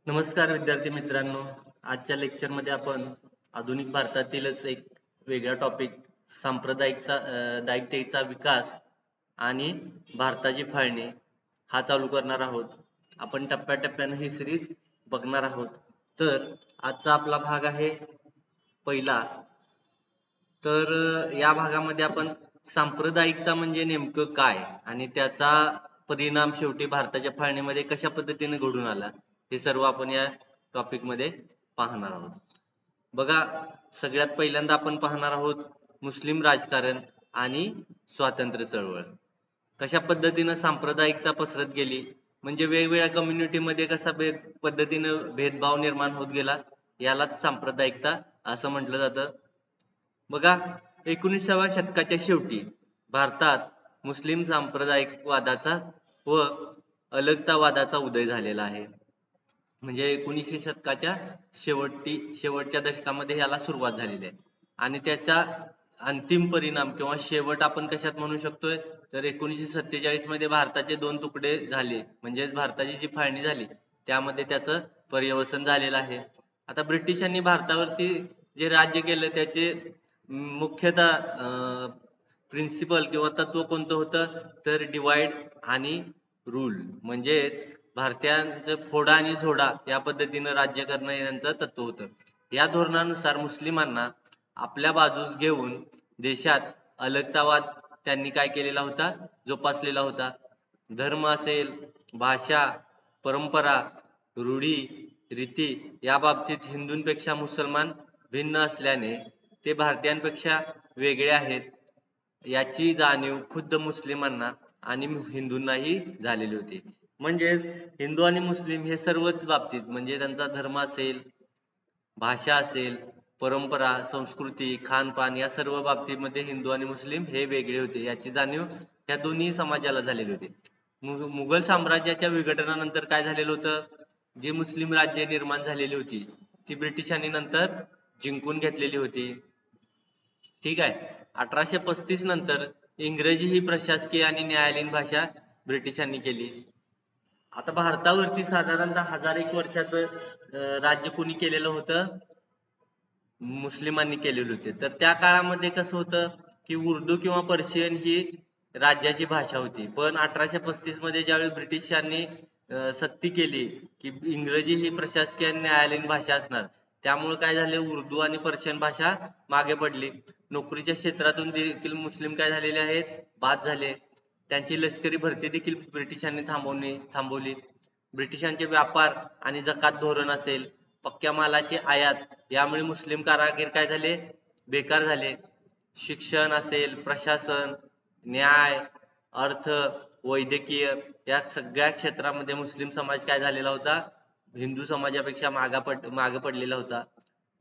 नमस्कार विद्यार्थी मित्रांनो. आजच्या लेक्चरमध्ये आपण आधुनिक भारतातीलच एक वेगळा टॉपिक दायिकतेचा विकास आणि भारताची फाळणी हा चालू करणार आहोत. आपण टप्प्याटप्प्याने ही सिरीज बघणार आहोत. तर आजचा आपला भाग आहे पहिला. तर या भागामध्ये आपण सांप्रदायिकता म्हणजे नेमकं काय आणि त्याचा परिणाम शेवटी भारताच्या फाळणीमध्ये कशा पद्धतीने घडून आला हे सर्व आपण या टॉपिक मध्ये पाहणार आहोत. बघा, सगळ्यात पहिल्यांदा आपण पाहणार आहोत मुस्लिम राजकारण आणि स्वातंत्र्य चळवळ. कशा पद्धतीनं सांप्रदायिकता पसरत गेली, म्हणजे वेगवेगळ्या कम्युनिटीमध्ये कसा पद्धतीनं भेदभाव निर्माण होत गेला, यालाच सांप्रदायिकता असं म्हटलं जातं. बघा, 19व्या शतकाच्या शेवटी भारतात मुस्लिम सांप्रदायिकवादाचा व अलगतावादाचा उदय झालेला आहे. म्हणजे 19व्या शतकाच्या शेवटच्या दशकामध्ये याला सुरुवात झालेली आहे आणि त्याचा अंतिम परिणाम किंवा शेवट आपण कशात म्हणू शकतोय, तर 1947 मध्ये भारताचे दोन तुकडे झाले, म्हणजेच भारताची जी फाळणी झाली त्यामध्ये त्याचं पर्यवसन झालेलं आहे. आता ब्रिटिशांनी भारतावरती जे राज्य केलं त्याचे मुख्यतः प्रिन्सिपल किंवा तत्व कोणतं होतं, तर डिवाइड आणि रूल, म्हणजेच भारतीयांचं फोडा आणि झोडा या पद्धतीनं राज्य करणं हे त्यांचं तत्व होतं. या धोरणानुसार मुस्लिमांना आपल्या बाजूस घेऊन देशात अलगतावाद त्यांनी काय केलेला होता, जोपासलेला होता. धर्म असेल, भाषा, परंपरा, रूढी, रीती या बाबतीत हिंदूंपेक्षा मुसलमान भिन्न असल्याने ते भारतीयांपेक्षा वेगळे आहेत याची जाणीव खुद्द मुस्लिमांना आणि हिंदूंनाही झालेली होती. म्हणजेच हिंदू आणि मुस्लिम हे सर्वच बाबतीत, म्हणजे त्यांचा धर्म असेल, भाषा असेल, परंपरा, संस्कृती, खानपान या सर्व बाबतीमध्ये हिंदू आणि मुस्लिम हे वेगळे होते याची जाणीव या दोन्ही समाजाला झालेली होती. मुघल साम्राज्याच्या विघटनानंतर काय झालेलं होतं, जी मुस्लिम राज्य निर्माण झालेली होती ती ब्रिटिशांनी नंतर जिंकून घेतलेली होती. ठीक आहे. 1835 नंतर इंग्रजी ही प्रशासकीय आणि न्यायालयीन भाषा ब्रिटिशांनी केली. आता भारतावरती साधारणतः 1001 वर्षाचं राज्य कोणी केलेलं होतं, मुस्लिमांनी केलेले होते. तर त्या काळामध्ये कसं होतं की उर्दू किंवा पर्शियन ही राज्याची भाषा होती. पण 1835 मध्ये ज्यावेळी ब्रिटिशांनी सक्ती केली की इंग्रजी ही प्रशासकीय आणि न्यायालयीन भाषा असणार, त्यामुळे काय झाले, उर्दू आणि पर्शियन भाषा मागे पडली. नोकरीच्या क्षेत्रातून देखील मुस्लिम काय झालेले आहेत, बाद झाले. त्यांची लष्करी भरती देखील ब्रिटिशांनी थांबवली. ब्रिटिशांचे व्यापार आणि जकात धोरण असेल, पक्क्या मालाची आयात यामुळे मुस्लिम कारागीर काय झाले, बेकार झाले. शिक्षण असेल, प्रशासन, न्याय, अर्थ, वैद्यकीय या सगळ्या क्षेत्रामध्ये मुस्लिम समाज काय झालेला होता, हिंदू समाजापेक्षा मागे पडलेला होता.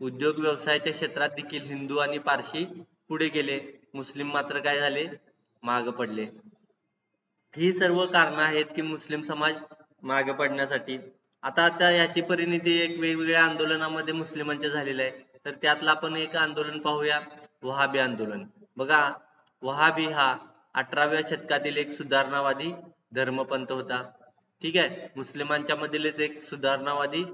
उद्योग व्यवसायाच्या क्षेत्रात देखील हिंदू आणि पारशी पुढे गेले, मुस्लिम मात्र काय झाले, मागे पडले. ही सर्व कारण आहेत की मुस्लिम समाज मागे पडण्यासाठी. आता याची परिणती एक वेगवेगळ्या आंदोलनामध्ये मुस्लिमांच्या झालेल्या आहे. तर त्यातलं आपण एक आंदोलन पाहूया, वहाबी आंदोलन. बघा, वहाबी हा 18व्या शतकातील एक सुधारणावादी धर्मपंथ होता. ठीक आहे, मुस्लिमांच्या मधीलच एक सुधारणावादी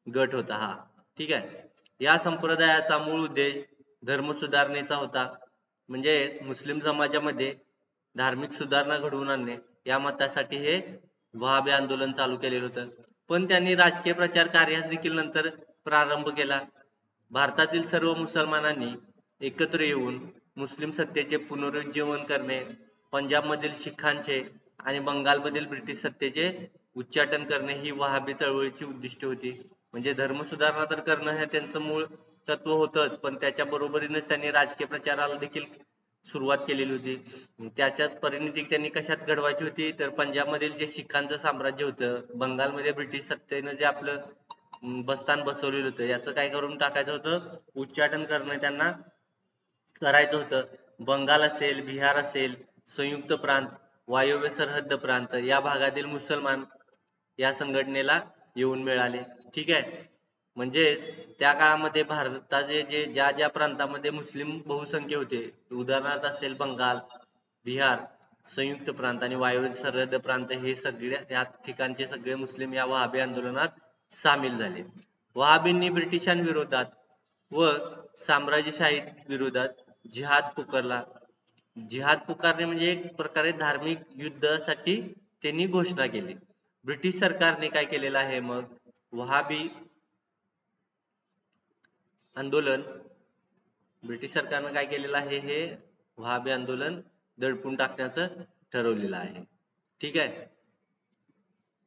गट होता हा. ठीक आहे. या संप्रदायाचा मूळ उद्देश धर्म सुधारणेचा होता, म्हणजे मुस्लिम समाजामध्ये धार्मिक सुधारणा घडवून आणणे या मतासाठी हे वहाबी आंदोलन चालू केलेलं होतं. पण त्यांनी राजकीय प्रचार कार्यास देखील नंतर प्रारंभ केला. भारतातील सर्व मुसलमानांनी एकत्र येऊन मुस्लिम सत्तेचे पुनरुज्जीवन करणे, पंजाबमधील शिखांचे आणि बंगालमधील ब्रिटिश सत्तेचे उच्चाटन करणे ही वहाबी चळवळीची उद्दिष्ट होती. म्हणजे धर्म सुधारणा तर करणं हे त्यांचं मूळ तत्व होतंच, पण त्याच्या बरोबरीनेच त्यांनी राजकीय प्रचाराला देखील सुरुवात केलेली होती. त्याच्यात परिणती त्यांनी कशात घडवायची होती, तर पंजाबमधील जे शिखांचं साम्राज्य होतं, बंगालमध्ये ब्रिटिश सत्तेनं जे आपलं बस्तान बसवलेलं होतं, याचं काय करून टाकायचं होतं, उच्चाटन करणं त्यांना करायचं होतं. बंगाल असेल, बिहार असेल, संयुक्त प्रांत, वायव्य सरहद्द प्रांत या भागातील मुसलमान या संघटनेला येऊन मिळाले. ठीक आहे. म्हणजेच त्या काळामध्ये भारताचे ज्या प्रांतामध्ये मुस्लिम बहुसंख्य होते, उदाहरणार्थ असेल बंगाल, बिहार, संयुक्त प्रांत आणि वायव्य सरहद्द प्रांत, हे सगळ्या या ठिकाणचे सगळे मुस्लिम या वहाबी आंदोलनात सामील झाले. वहाबींनी ब्रिटिशांविरोधात व साम्राज्यशाही विरोधात जिहाद पुकारला. जिहाद पुकारणे म्हणजे एक प्रकारे धार्मिक युद्धासाठी त्यांनी घोषणा केली. ब्रिटिश सरकारने काय केलेलं आहे मग वहाबी आंदोलन, ब्रिटिश सरकारनं काय केलेलं आहे हे वहाबी आंदोलन दडपून टाकण्याचं ठरवलेलं आहे. ठीक आहे.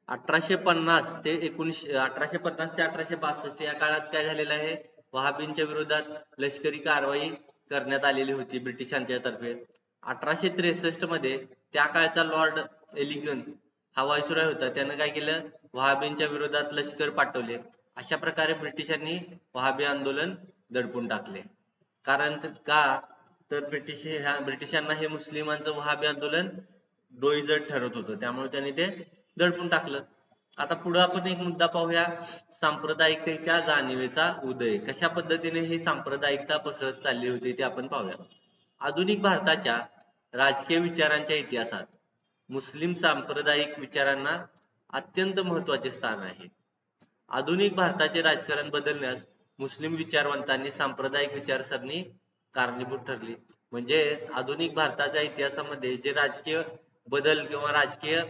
1850 ते 1850 ते 1862 या काळात काय झालेलं आहे वहाबींच्या विरोधात लष्करी कारवाई करण्यात आलेली होती ब्रिटिशांच्या तर्फे. 1863 मध्ये त्या काळचा लॉर्ड एलिगन हा व्हाईसरॉय होता. त्यानं काय केलं वहाबींच्या विरोधात लष्कर पाठवले. अशा प्रकारे ब्रिटिशांनी वहाबी आंदोलन दडपून टाकले. कारण का तर ब्रिटिशांना हे मुस्लिमांचं वहाबी आंदोलन डोईजड ठरत होतं, त्यामुळे त्यांनी ते दडपून टाकलं. आता पुढे आपण एक मुद्दा पाहूया, सांप्रदायिकतेच्या जाणीवेचा उदय. कशा पद्धतीने ही सांप्रदायिकता पसरत चालली होती ते आपण पाहूया. आधुनिक भारताच्या राजकीय विचारांच्या इतिहासात मुस्लिम सांप्रदायिक विचारांना अत्यंत महत्वाचे स्थान आहे. आधुनिक भारताचे राजकारण बदलण्यास मुस्लिम विचारवंतांनी सांप्रदायिक विचारसरणी कारणीभूत ठरली. म्हणजे आधुनिक भारताच्या इतिहासामध्ये जे राजकीय बदल किंवा राजकीय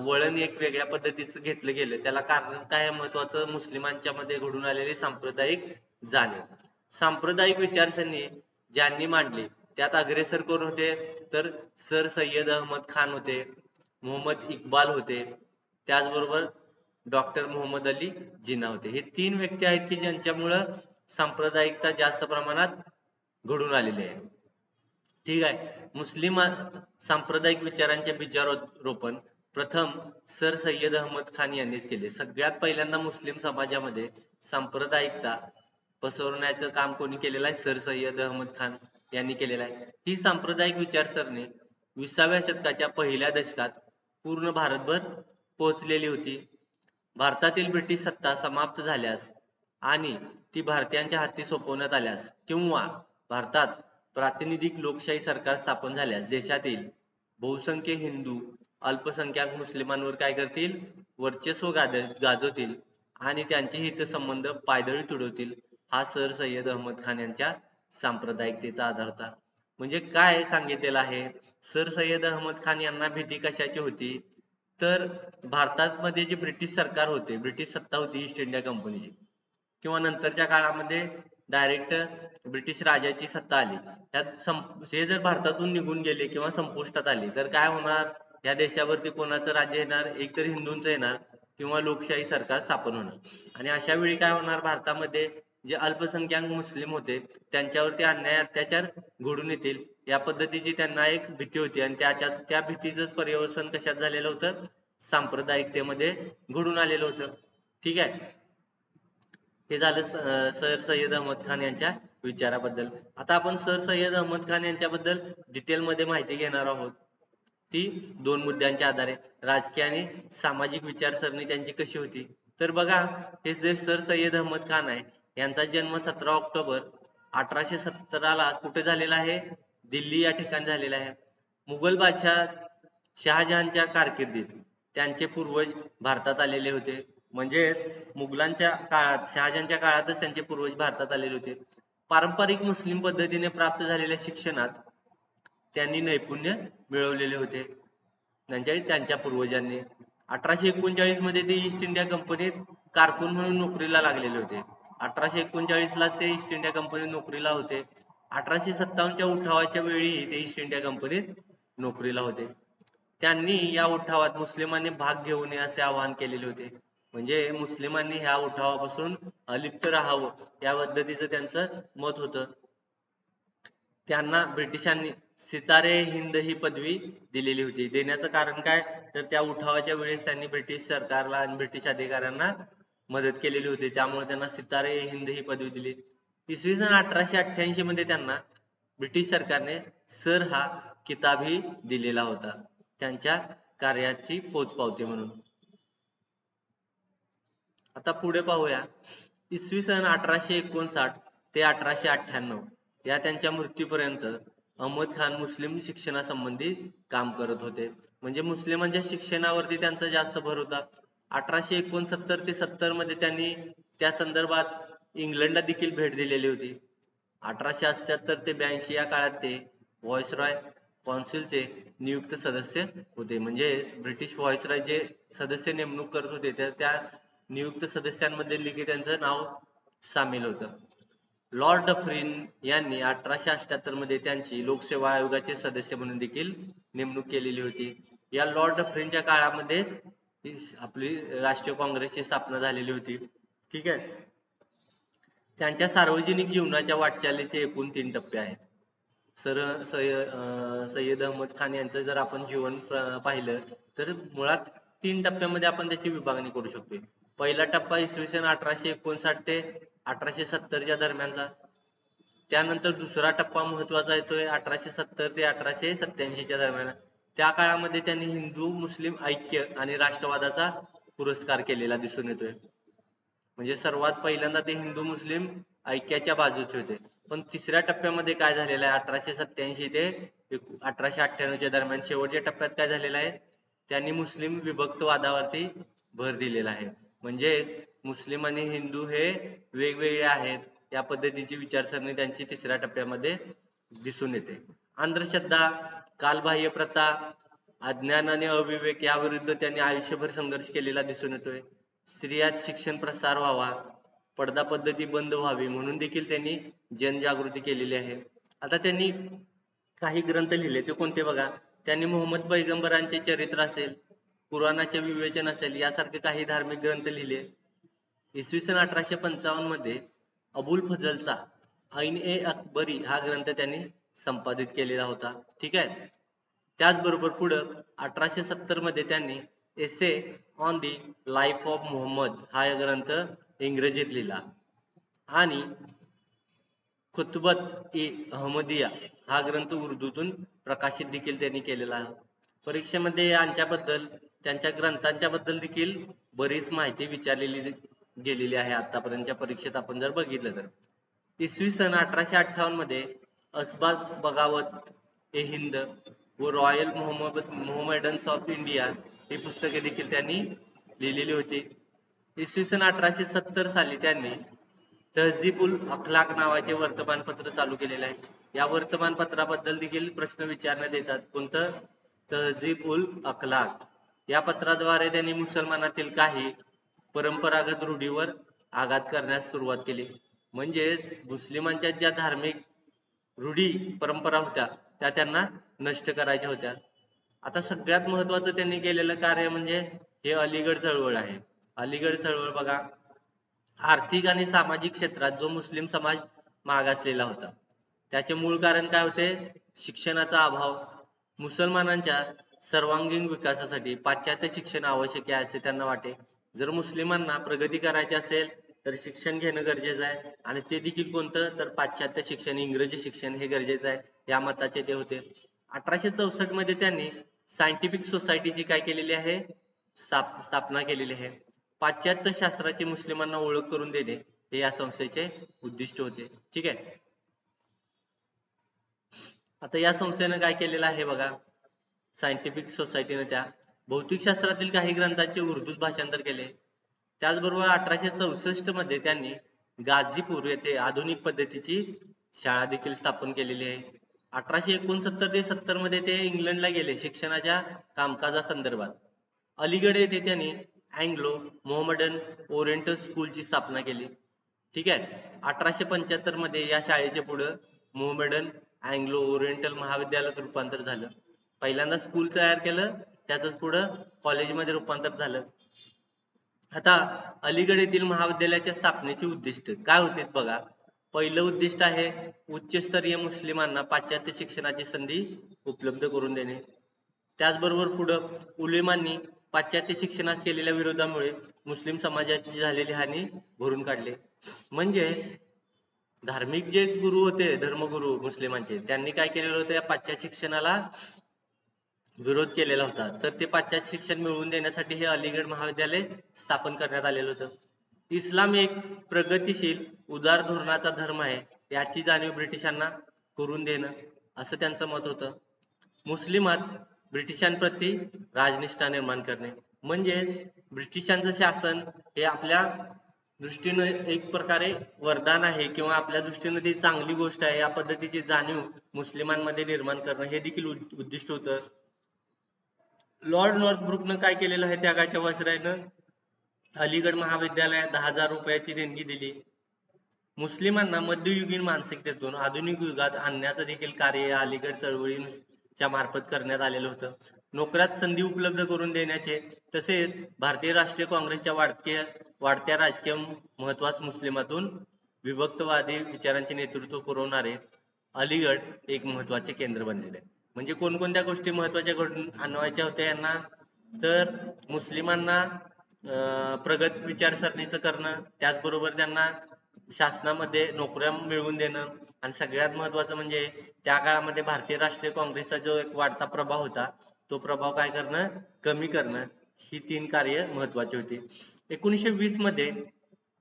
वळण एक वेगळ्या पद्धतीचं घेतलं गेलं त्याला कारण काय महत्वाचं मुस्लिमांच्या मध्ये घडून आलेली सांप्रदायिक जाणीव. सांप्रदायिक विचारसरणी ज्यांनी मांडली त्यात अग्रेसर कोण होते तर सर सय्यद अहमद खान होते, मोहम्मद इक्बाल होते, त्याचबरोबर डॉक्टर मोहम्मद अली जिना होते. हे तीन व्यक्ती आहेत की ज्यांच्यामुळं सांप्रदायिकता जास्त प्रमाणात घडून आलेली आहे. ठीक आहे. मुस्लिम सांप्रदायिक विचारांचे बीजारोपण प्रथम सर सय्यद अहमद खान यांनीच केले. सगळ्यात पहिल्यांदा मुस्लिम समाजामध्ये सांप्रदायिकता पसरवण्याचं काम कोणी केलेलं आहे सर सय्यद अहमद खान यांनी केलेलं आहे. ही सांप्रदायिक विचारसरणी 20व्या शतकाच्या पहिल्या दशकात पूर्ण भारतभर पोहोचलेली होती. भारतातील ब्रिटिश सत्ता समाप्त झाल्यास आणि ती भारतीयांच्या हाती सोपवण्यात आल्यास किंवा भारतात प्रातिनिधिक लोकशाही सरकार स्थापन झाल्यास देशातील बहुसंख्य हिंदू अल्पसंख्याक मुस्लिमांवर काय करतील वर्चस्व गाजवतील आणि त्यांचे हितसंबंध पायदळी तुडवतील. हा सर सय्यद अहमद खान यांच्या सांप्रदायिकतेचा आधार होता. म्हणजे काय सांगितलेलं आहे सर सय्यद अहमद खान यांना भीती कशाची होती तर भारतामध्ये जे ब्रिटिश सरकार होते, ब्रिटिश सत्ता होती ईस्ट इंडिया कंपनीची किंवा नंतरच्या काळामध्ये डायरेक्ट ब्रिटिश राजाची सत्ता आली, त्यात हे जर भारतातून निघून गेले किंवा संपुष्टात आले तर काय होणार या देशावरती कोणाचं राज्य येणार एक तर हिंदूंचं येणार किंवा लोकशाही सरकार स्थापन होणार. आणि अशा वेळी काय होणार भारतामध्ये जे अल्पसंख्याक मुस्लिम होते त्यांच्यावरती अन्याय अत्याचार घडून येतील या पद्धतीची त्यांना एक भीती होती आणि त्या भीतीचंच पर्यवसन कशात झालेलं होतं सांप्रदायिकतेमध्ये घडून आलेलं होतं. ठीक आहे. हे झालं सर सय्यद अहमद खान यांच्या विचाराबद्दल. आता आपण सर सय्यद अहमद खान यांच्याबद्दल डिटेल मध्ये माहिती घेणार आहोत. ती दोन मुद्द्यांच्या आधारे राजकीय आणि सामाजिक विचारसरणी त्यांची कशी होती. तर बघा हे जे सर सय्यद अहमद खान आहे यांचा जन्म 17 ऑक्टोबर 1817 ला कुठे झालेला आहे दिल्ली या ठिकाणी झालेला आहे. मुघल बादशाह शहाजहानच्या कारकिर्दीत त्यांचे पूर्वज भारतात आलेले होते. म्हणजे मुघलांच्या काळात शहाजहानच्या काळातच त्यांचे पूर्वज भारतात आलेले होते. पारंपरिक मुस्लिम पद्धतीने प्राप्त झालेल्या शिक्षणात त्यांनी नैपुण्य मिळवलेले होते त्यांच्या पूर्वजांनी. 1839 मध्ये ते ईस्ट इंडिया कंपनीत कारकून म्हणून नोकरीला लागलेले होते. 1839 ला ते ईस्ट इंडिया कंपनीत नोकरीला होते. 1857च्या उठावाच्या वेळी ते ईस्ट इंडिया कंपनीत नोकरीला होते. त्यांनी या उठावात मुस्लिमांनी भाग घेऊ नये असे आवाहन केलेले होते. म्हणजे मुस्लिमांनी ह्या उठावापासून अलिप्त राहावं या पद्धतीचं त्यांचं मत होतं. त्यांना ब्रिटिशांनी सितारे हिंद ही पदवी दिलेली होती. देण्याचं कारण काय तर त्या उठावाच्या वेळेस त्यांनी ब्रिटिश सरकारला आणि ब्रिटिश अधिकाऱ्यांना मदत केलेली होती, त्यामुळे त्यांना सितारे हिंद ही पदवी दिली. इसवी सन 1888 मध्ये त्यांना ब्रिटिश सरकारने सर हा किताबही दिलेला होता त्यांच्या कार्याची पोचपावती म्हणून. आता पुढे पाहूया. इसवी सन 1859 ते 1898 या त्यांच्या मृत्यूपर्यंत अहमद खान मुस्लिम शिक्षणासंबंधी काम करत होते. म्हणजे मुस्लिमांच्या शिक्षणावरती त्यांचा जास्त भर होता. 1869 ते 70 मध्ये त्यांनी त्या संदर्भात इंग्लंडला देखील भेट दिलेली होती. 1878 ते 82 या काळात ते व्हॉइसरॉय कौन्सिलचे नियुक्त सदस्य होते. म्हणजे ब्रिटिश व्हॉइसरॉय जे सदस्य नेमणूक करत होते त्या नियुक्त सदस्यांमध्ये देखील त्यांचं नाव सामील होतं. लॉर्ड डफरिन यांनी 1878 मध्ये त्यांची लोकसेवा आयोगाचे सदस्य म्हणून देखील नेमणूक केलेली होती. या लॉर्ड डफरिनच्या काळामध्येच आपली राष्ट्रीय काँग्रेसची स्थापना झालेली होती. ठीक आहे. त्यांच्या सार्वजनिक जीवनाच्या वाटचालीचे एकूण 3 टप्पे आहेत. सय्यद अहमद खान यांचं जर आपण जीवन पाहिलं तर मुळात 3 टप्प्यामध्ये आपण त्याची विभागणी करू शकतो. पहिला टप्पा इसवी सन 1859 ते 1870 दरम्यानचा. त्यानंतर दुसरा टप्पा महत्वाचा येतोय 1870 ते 1887 दरम्यान. त्या काळामध्ये त्यांनी हिंदू मुस्लिम ऐक्य आणि राष्ट्रवादाचा पुरस्कार केलेला दिसून येतोय. म्हणजे सर्वात पहिल्यांदा ते हिंदू मुस्लिम ऐक्याच्या बाजूचे होते. पण तिसऱ्या टप्प्यामध्ये काय झालेलं आहे 1887 ते 1898 दरम्यान शेवटच्या टप्प्यात काय झालेलं आहे त्यांनी मुस्लिम विभक्तवादावरती भर दिलेला आहे. म्हणजेच मुस्लिम आणि हिंदू हे वेगवेगळे आहेत या पद्धतीची विचारसरणी त्यांची तिसऱ्या टप्प्यामध्ये दिसून येते. अंधश्रद्धा, कालबाह्य प्रथा, अज्ञान आणि अविवेक याविरुद्ध त्यांनी आयुष्यभर संघर्ष केलेला दिसून येतोय. स्त्रियात शिक्षण प्रसार व्हावा, पडदा पद्धती बंद व्हावी म्हणून देखील त्यांनी जनजागृती केलेली आहे. आता त्यांनी काही ग्रंथ लिहिले ते कोणते बघा. त्यांनी मोहम्मद पैगंबरांचे चरित्र असेल, कुराणाचे विवेचन असेल यासारखे काही धार्मिक ग्रंथ लिहिले. इसवी सन 1855 मध्ये अबुल फजलचा ऐन ए अकबरी हा ग्रंथ त्यांनी संपादित केलेला होता. ठीक आहे. त्याचबरोबर पुढं 1870 मध्ये त्यांनी essay on the life of Muhammad हा ग्रंथ इंग्रजीत लिहिला आणि खुतबत ए अहमदिया हा ग्रंथ उर्दूतून प्रकाशित देखील त्यांनी केलेला आहे. परीक्षेमध्ये यांच्याबद्दल त्यांच्या ग्रंथांच्या बद्दल देखील बरीच माहिती विचारलेली गेलेली आहे आतापर्यंतच्या परीक्षेत आपण जर बघितलं तर. इसवी सन 1858 मध्ये असबाब बगावत ए हिंद व रॉयल मोहम्मडन्स ऑफ इंडिया ही पुस्तके देखील त्यांनी लिहिलेली होती. इसवी सन 1870 साली त्यांनी तहजीबुल अखलाक नावाचे वर्तमानपत्र चालू केलेले आहे. या वर्तमानपत्राबद्दल देखील प्रश्न विचारण्यात येतात. कोणतं? तहजीबुल अखलाक. या पत्राद्वारे त्यांनी मुसलमानातील काही परंपरागत रूढीवर आघात करण्यास सुरुवात केली. म्हणजेच मुस्लिमांच्या ज्या धार्मिक रूढी परंपरा होत्या त्या त्यांना नष्ट करायच्या होत्या. आता सगळ्यात महत्वाचं त्यांनी केलेलं कार्य म्हणजे हे अलीगड चळवळ आहे. अलीगड चळवळ बघा. आर्थिक आणि सामाजिक क्षेत्रात जो मुस्लिम समाज मागासलेला होता त्याचे मूळ कारण काय होते? शिक्षणाचा अभाव. मुसलमानांच्या सर्वांगीण विकासासाठी पाश्चात्य शिक्षण आवश्यक आहे असे त्यांना वाटे. जर मुस्लिमांना प्रगती करायची असेल तर शिक्षण घेणं गरजेचं आहे आणि ते देखील कोणतं? तर पाश्चात्य शिक्षण, इंग्रजी शिक्षण हे गरजेचं आहे या मताचे ते होते. 1864 मध्ये त्यांनी सायंटिफिक सोसायटीची काय केलेली आहे? स्थापना केलेली आहे. पाश्चात्य शास्त्राची मुस्लिमांना ओळख करून देणे हे या संस्थेचे उद्दिष्ट होते. ठीक आहे. आता या संस्थेने काय केलेलं आहे बघा. सायंटिफिक सोसायटीने त्या भौतिकशास्त्रातील काही ग्रंथांचे उर्दूत भाषांतर केले. त्याचबरोबर 1864 मध्ये त्यांनी गाझीपूर येथे आधुनिक पद्धतीची शाळा देखील स्थापन केलेली आहे. 1869 ते 70 मध्ये ते इंग्लंडला गेले शिक्षणाच्या कामकाजासंदर्भात. अलीगड येथे त्यांनी अँग्लो मोहम्मडन ओरिएंटल स्कूलची स्थापना केली. ठीक आहे. 1875 मध्ये या शाळेचे पुढे मोहम्मडन अँग्लो ओरिएंटल महाविद्यालयात रूपांतर झालं. पहिल्यांदा स्कूल तयार केलं, त्याच पुढं कॉलेजमध्ये रूपांतर झालं. आता अलीगड येथील महाविद्यालयाच्या स्थापनेचे उद्दिष्ट काय होते बघा. पहिलं उद्दिष्ट आहे उच्चस्तरीय मुस्लिमांना पाश्चात्य शिक्षणाची संधी उपलब्ध करून देणे. त्याचबरोबर पुढं उलेमांनी पाश्चात्य शिक्षणास केलेल्या विरोधामुळे मुस्लिम समाजाची झालेली हानी भरून काढले. म्हणजे धार्मिक जे गुरु होते, धर्मगुरु मुस्लिमांचे, त्यांनी काय केलेलं होतं? या पाश्चात्य शिक्षणाला विरोध केलेला होता. तर ते पाश्चात्य शिक्षण मिळवून देण्यासाठी हे अलीगड महाविद्यालय स्थापन करण्यात आलेलं होतं. इस्लाम एक प्रगतीशील उदार धोरणाचा धर्म आहे याची जाणीव ब्रिटिशांना करून देणं असं त्यांचं मत होतं. मुस्लिमात ब्रिटिशांप्रती राजनिष्ठा निर्माण करणे. म्हणजेच ब्रिटिशांचं शासन हे आपल्या दृष्टीनं एक प्रकारे वरदान आहे किंवा आपल्या दृष्टीनं ती चांगली गोष्ट आहे या पद्धतीची जाणीव मुस्लिमांमध्ये निर्माण करणं हे देखील उद्दिष्ट होतं. लॉर्ड नॉर्थब्रुकनं काय केलेलं आहे त्या काळच्या वायसरायनं अलीगड महाविद्यालयात 10,000 रुपयाची देणगी दिली. मुस्लिमांना मध्ययुगीन मानसिकतेतून आधुनिक युगात आणण्याचं देखील कार्य या अलीगड चळवळीच्या मार्फत करण्यात आलेलं होतं. नोकऱ्यात संधी उपलब्ध करून देण्याचे तसेच भारतीय राष्ट्रीय काँग्रेसच्या वाढत्या राजकीय महत्वास मुस्लिमातून विभक्तवादी विचारांचे नेतृत्व पुरवणारे अलीगड एक महत्वाचे केंद्र बनलेले. म्हणजे कोणकोणत्या गोष्टी महत्वाच्या घडून आणवायच्या होत्या यांना, तर मुस्लिमांना प्रगत विचारसरणीचं करणं, त्याचबरोबर त्यांना शासनामध्ये नोकऱ्या मिळवून देणं आणि सगळ्यात महत्वाचं म्हणजे त्या काळामध्ये भारतीय राष्ट्रीय काँग्रेसचा जो एक वाढता प्रभाव होता तो प्रभाव काय करणं, कमी करणं, ही 3 कार्य महत्वाची होती. 1920 मध्ये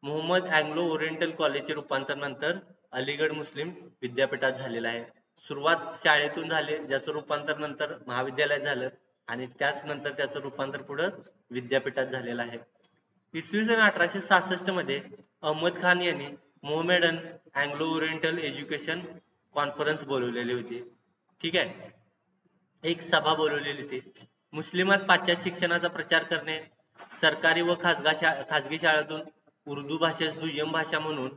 मोहम्मद अँग्लो ओरिएंटल कॉलेजचे रूपांतर नंतर अलीगड मुस्लिम विद्यापीठात झालेलं आहे. सुरुवात शाळेतून झाले, ज्याचं रूपांतर नंतर महाविद्यालयात झालं आणि त्याच नंतर त्याचं रूपांतर पुढं विद्यापीठात झालेलं आहे. इसवी सन 1866 मध्ये अहमद खान यांनी Mohammedan Anglo Oriental Education Conference बोलवलेली होती. ठीक आहे, एक सभा बोलवलेली होती. मुस्लिमात पाश्चात्य शिक्षणाचा प्रचार करणे, सरकारी व खाजगी शाळेतून उर्दू भाषेस दुय्यम भाषा म्हणून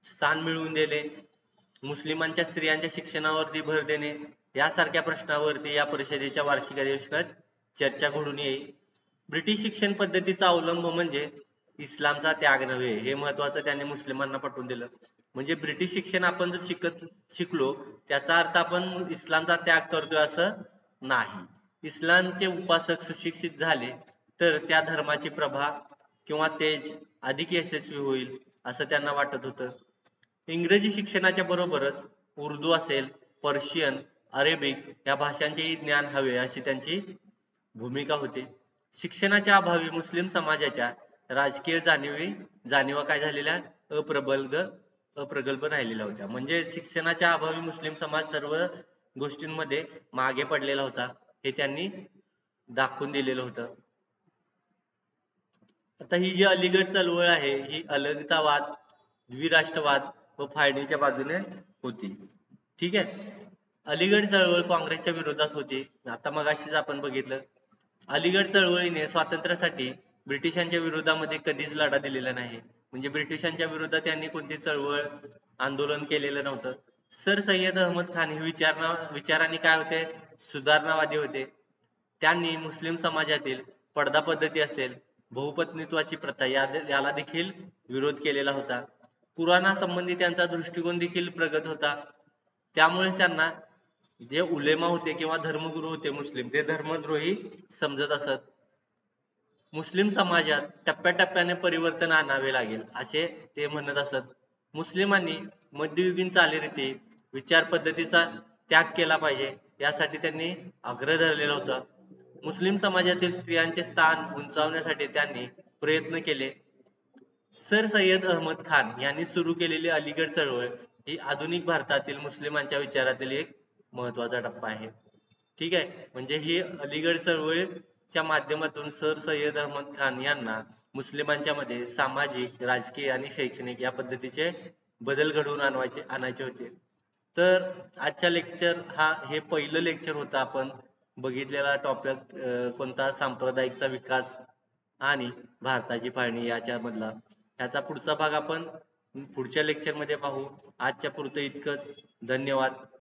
स्थान मिळवून दिले, मुस्लिमांच्या स्त्रियांच्या शिक्षणावरती भर देणे यासारख्या प्रश्नावरती या परिषदेच्या वार्षिक अधिवेशनात चर्चा घडून येईल. ब्रिटिश शिक्षण पद्धतीचा अवलंब म्हणजे इस्लामचा त्याग नव्हे हे महत्वाचं त्यांनी मुस्लिमांना पटवून दिलं. म्हणजे ब्रिटिश शिक्षण आपण जर शिकलो त्याचा अर्थ आपण इस्लामचा त्याग करतोय असं नाही. इस्लामचे उपासक सुशिक्षित झाले तर त्या धर्माची प्रभा किंवा तेज अधिक यशस्वी होईल असं त्यांना वाटत होतं. इंग्रजी शिक्षणाच्या बरोबरच उर्दू असेल, पर्शियन, अरेबिक या भाषांचेही ज्ञान हवे अशी त्यांची भूमिका होती. शिक्षणाच्या अभावी मुस्लिम समाजाच्या राजकीय जाणीवा काय झालेल्या अप्रगल्भ राहिलेल्या होत्या. म्हणजे शिक्षणाच्या अभावी मुस्लिम समाज सर्व गोष्टींमध्ये मागे पडलेला होता हे त्यांनी दाखवून दिलेलं होतं. आता ही जी अलीगड चळवळ आहे ही अलगतावाद, द्विराष्ट्रवाद व फाळणीच्या बाजूने होती. ठीक आहे, अलीगड चळवळ काँग्रेसच्या विरोधात होती. आता मगाशीच आपण बघितलं अलीगड चळवळीने स्वातंत्र्यासाठी ब्रिटिशांच्या विरोधामध्ये कधीच लढा दिलेला नाही. म्हणजे ब्रिटिशांच्या विरोधात त्यांनी कोणती चळवळ आंदोलन केलेलं नव्हतं. सर सय्यद अहमद खान हे विचारांनी काय होते, सुधारणावादी होते. त्यांनी मुस्लिम समाजातील पडदा पद्धती असेल, बहुपत्नीत्वाची प्रथा याला देखील विरोध केलेला होता. कुराणासंबंधी त्यांचा दृष्टिकोन देखील प्रगत होता. त्यामुळे त्यांना जे उलेमा होते किंवा धर्मगुरू होते मुस्लिम ते धर्मद्रोही समजत असत. मुस्लिम समाजात टप्प्याटप्प्याने परिवर्तन आणावे लागेल असे ते म्हणत असत. मुस्लिमांनी मध्ययुगीन चालीरीती विचार पद्धतीचा त्याग केला पाहिजे यासाठी त्यांनी आग्रह धरलेला होता. मुस्लिम समाजातील स्त्रियांचे स्थान उंचावण्यासाठी त्यांनी प्रयत्न केले. सर सय्यद अहमद खान यांनी सुरू केलेली अलीगड चळवळ ही आधुनिक भारतातील मुस्लिमांच्या विचारातील एक महत्वाचा टप्पा आहे. ठीक आहे, म्हणजे ही अलीगड चळवळीच्या माध्यमातून सर सय्यद अहमद खान यांना मुस्लिमांच्या मध्ये सामाजिक, राजकीय आणि शैक्षणिक या पद्धतीचे बदल घडवून आणायचे होते. तर आजच्या लेक्चर हे पहिलं लेक्चर होतं. आपण बघितलेला टॉपिक कोणता, सांप्रदायिकचा विकास आणि भारताची फाळणी याच्या मधला. याचा पुढचा भाग आपण पुढच्या लेक्चर मध्ये पाहू. आजच्या पुरतं इतकंच. धन्यवाद.